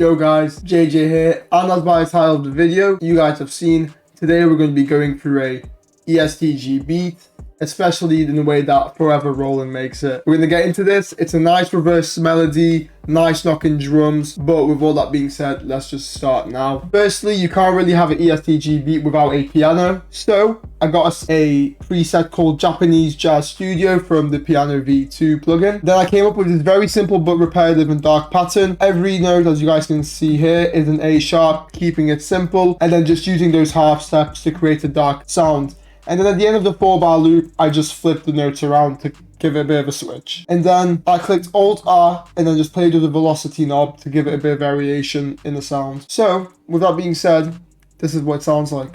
Yo guys, JJ here, and as by the title of the video, you guys have seen, today we're going to be going through a ESTG beat, especially in the way that Forever Rolling makes it. We're going to get into this. It's a nice reverse melody, nice knocking drums, but with all that being said, let's just start now. Firstly, you can't really have an ESTG beat without a piano, so I got us a preset called Japanese Jazz Studio from the Piano V2 plugin. Then I came up with this very simple but repetitive and dark pattern. Every note, as you guys can see here, is an A sharp, keeping it simple, and then just using those half steps to create a dark sound. And then at the end of the 4-bar loop, I just flipped the notes around to give it a bit of a switch. And then I clicked Alt-R and then just played with the velocity knob to give it a bit of variation in the sound. So, with that being said, this is what it sounds like.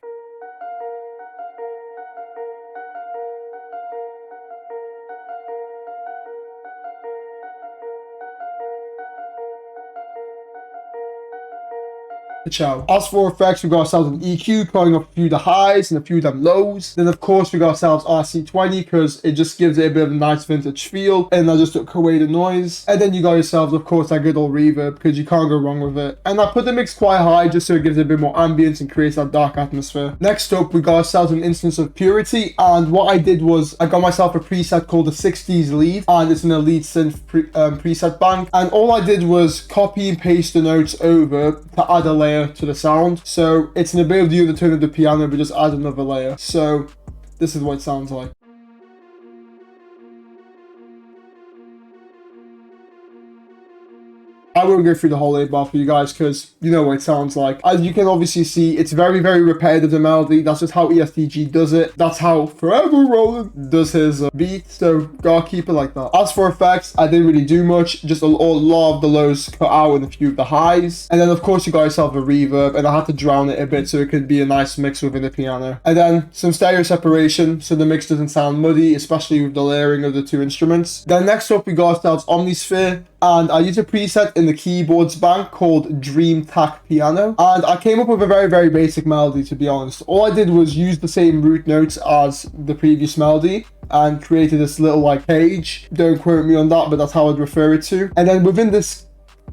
Ciao. As for effects, we got ourselves an EQ calling up a few of the highs and a few of them lows. Then of course we got ourselves RC20 because it just gives it a bit of a nice vintage feel, and I just took away the noise. And then you got yourselves of course that good old reverb because you can't go wrong with it. And I put the mix quite high just so it gives it a bit more ambience and creates that dark atmosphere. Next up we got ourselves an instance of Purity, and what I did was I got myself a preset called the 60s lead, and it's an elite synth preset bank, and all I did was copy and paste the notes over to add a layer to the sound. So it's in a bit of the undertone of the piano but just add another layer. So this is what it sounds like. I won't go through the whole 8-bar for you guys because you know what it sounds like. As you can obviously see, it's very, very repetitive, the melody. That's just how ESTG does it. That's how Forever Rolling does his beat. So gotta keep it like that. As for effects, I didn't really do much. Just a lot of the lows cut out and a few of the highs. And then of course you got yourself a reverb, and I had to drown it a bit so it could be a nice mix within the piano. And then some stereo separation so the mix doesn't sound muddy, especially with the layering of the two instruments. Then next up we got ourselves Omnisphere, and I used a preset in the keyboards bank called Dream Tack Piano, and I came up with a very, very basic melody, to be honest. All I did was use the same root notes as the previous melody and created this little like cage. Don't quote me on that, but that's how I'd refer it to. And then within this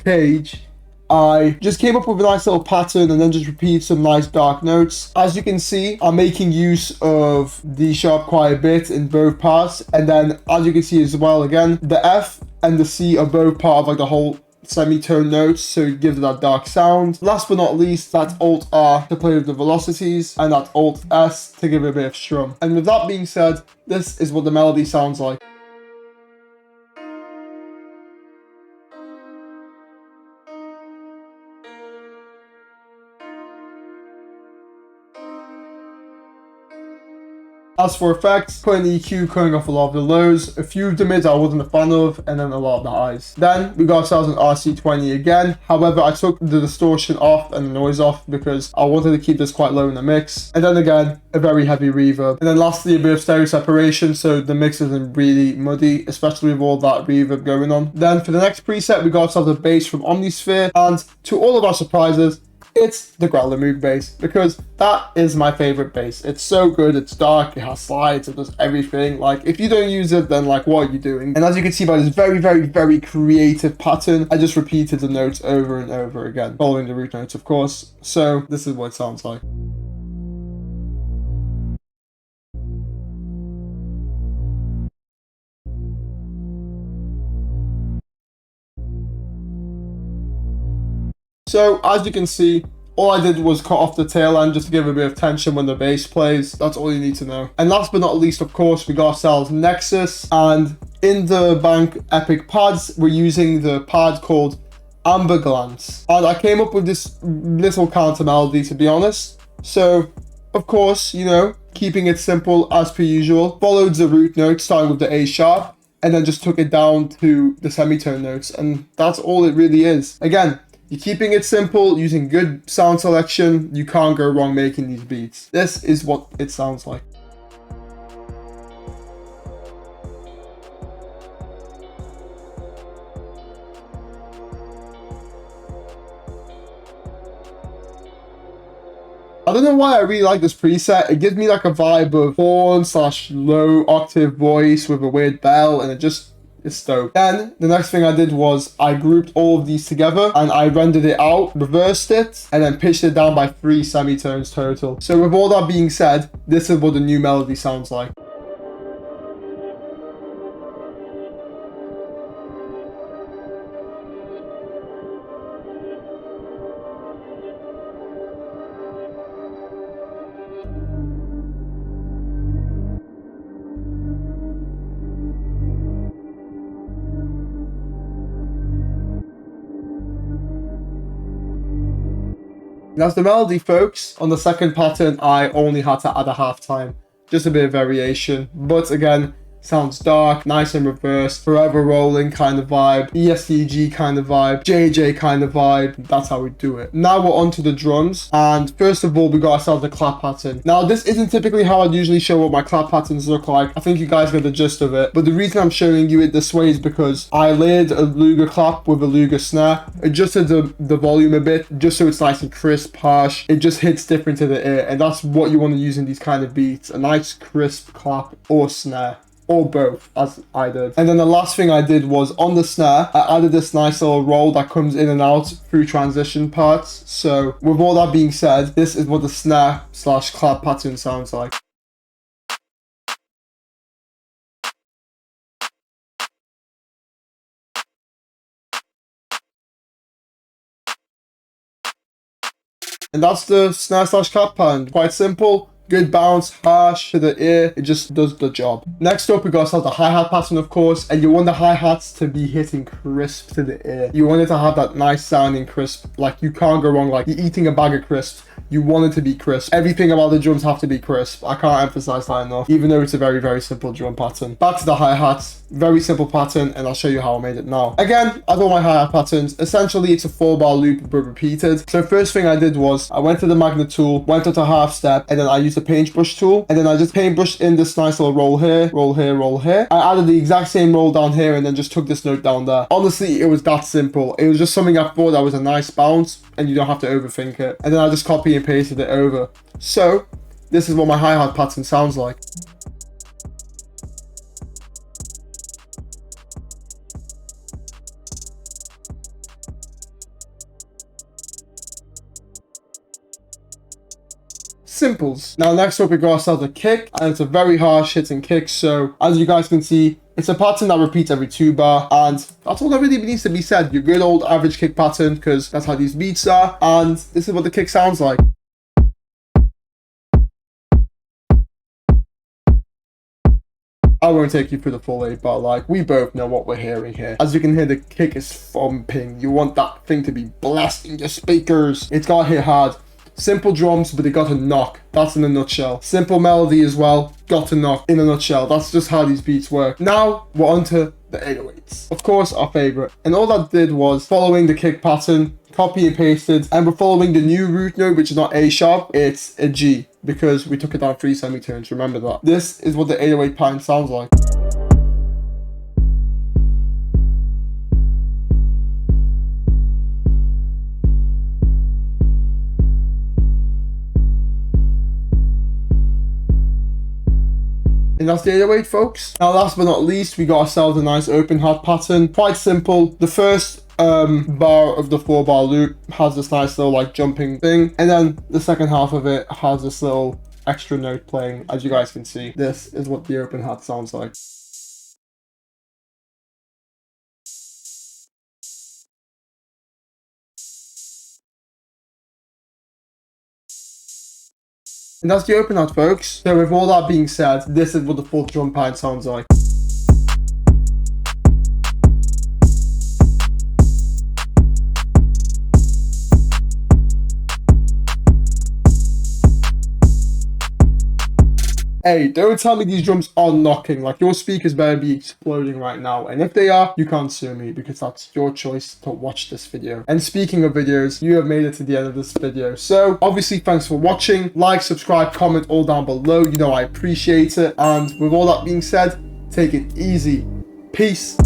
cage I just came up with a nice little pattern and then just repeat some nice dark notes. As you can see, I'm making use of D sharp quite a bit in both parts, and then as you can see as well, again, the F and the C are both part of like the whole semitone notes, so it gives it that dark sound. Last but not least, that's Alt-R to play with the velocities, and that's Alt-S to give it a bit of strum. And with that being said, this is what the melody sounds like. As for effects, put an EQ cutting off a lot of the lows, a few of the mids I wasn't a fan of, and then a lot of the highs. Then we got ourselves an RC20 again. However, I took the distortion off and the noise off because I wanted to keep this quite low in the mix. And then again, a very heavy reverb. And then lastly, a bit of stereo separation so the mix isn't really muddy, especially with all that reverb going on. Then for the next preset, we got ourselves a bass from Omnisphere, and to all of our surprises, it's the Growler Moog bass, because that is my favorite bass. It's so good, it's dark, it has slides, it does everything. Like, if you don't use it, then like, what are you doing? And as you can see by this very, very, very creative pattern, I just repeated the notes over and over again, following the root notes, of course. So this is what it sounds like. So as you can see, all I did was cut off the tail end just to give a bit of tension when the bass plays. That's all you need to know. And last but not least, of course, we got ourselves Nexus, and in the bank Epic pads, we're using the pad called Amber Glance. And I came up with this little counter melody, to be honest. So of course, you know, keeping it simple as per usual, followed the root note starting with the A sharp, and then just took it down to the semitone notes, and that's all it really is. Again, you're keeping it simple, using good sound selection. You can't go wrong making these beats. This is what it sounds like. I don't know why I really like this preset. It gives me like a vibe of horn slash low octave voice with a weird bell, and it just It's dope. Then the next thing I did was I grouped all of these together and I rendered it out, reversed it, and then pitched it down by 3 semitones total. So with all that being said, this is what the new melody sounds like. That's the melody, folks. On the second pattern, I only had to add a half time. Just a bit of variation. But again, sounds dark, nice and reversed, forever rolling kind of vibe, ESTG kind of vibe, JJ kind of vibe. That's how we do it. Now we're on to the drums. And first of all, we got ourselves a clap pattern. Now, this isn't typically how I'd usually show what my clap patterns look like. I think you guys get the gist of it. But the reason I'm showing you it this way is because I layered a Luger clap with a Luger snare, adjusted the volume a bit, just so it's nice and crisp, harsh. It just hits different to the ear. And that's what you want to use in these kind of beats. A nice crisp clap or snare. Or both, as I did. And then the last thing I did was on the snare, I added this nice little roll that comes in and out through transition parts. So with all that being said, this is what the snare / clap pattern sounds like. And that's the snare / clap pattern. Quite simple. Good bounce, harsh to the ear, it just does the job. Next up, we got ourselves the hi-hat pattern, of course, and you want the hi-hats to be hitting crisp to the ear. You want it to have that nice sounding crisp, like you can't go wrong, like you're eating a bag of crisps. You want it to be crisp. Everything about the drums have to be crisp. I can't emphasize that enough, even though it's a very, very simple drum pattern. Back to the hi-hats, very simple pattern, and I'll show you how I made it now. Again, as all my hi-hat patterns, essentially it's a 4-bar loop but repeated. So first thing I did was I went to the magnet tool, went up to half step, and then I used the paintbrush tool, and then I just paintbrushed in this nice little roll here, roll here, roll here. I added the exact same roll down here and then just took this note down there. Honestly, it was that simple. It was just something I thought that was a nice bounce and you don't have to overthink it. And then I just copy and pasted it over. So this is what my hi-hat pattern sounds like. Simples. Now next up we got ourselves a kick, and it's a very harsh hitting kick. So as you guys can see, it's a pattern that repeats every 2 bar, and that's all that really needs to be said. Your good old average kick pattern, because that's how these beats are, and this is what the kick sounds like. I won't take you through the full 8 bar, like we both know what we're hearing here. As you can hear, the kick is thumping. You want that thing to be blasting your speakers. It's gotta hit hard. Simple drums, but they got to knock. That's in a nutshell. Simple melody as well, got to knock in a nutshell. That's just how these beats work. Now we're on to the 808s. Of course, our favorite. And all that did was following the kick pattern, copy and pasted, and we're following the new root note, which is not A sharp, it's a G, because we took it down 3 semitones. Remember that. This is what the 808 pattern sounds like. And that's the 808, folks. Now last but not least, we got ourselves a nice open hat pattern. Quite simple. The first bar of the 4-bar loop has this nice little like jumping thing, and then the second half of it has this little extra note playing. As you guys can see, this is what the open hat sounds like. And that's the open hat, folks. So with all that being said, this is what the full drum pattern sounds like. Hey, don't tell me these drums are knocking. Like, your speakers better be exploding right now. And if they are, you can't sue me, because that's your choice to watch this video. And speaking of videos, you have made it to the end of this video. So, obviously, thanks for watching. Like, subscribe, comment all down below. You know I appreciate it. And with all that being said, take it easy. Peace.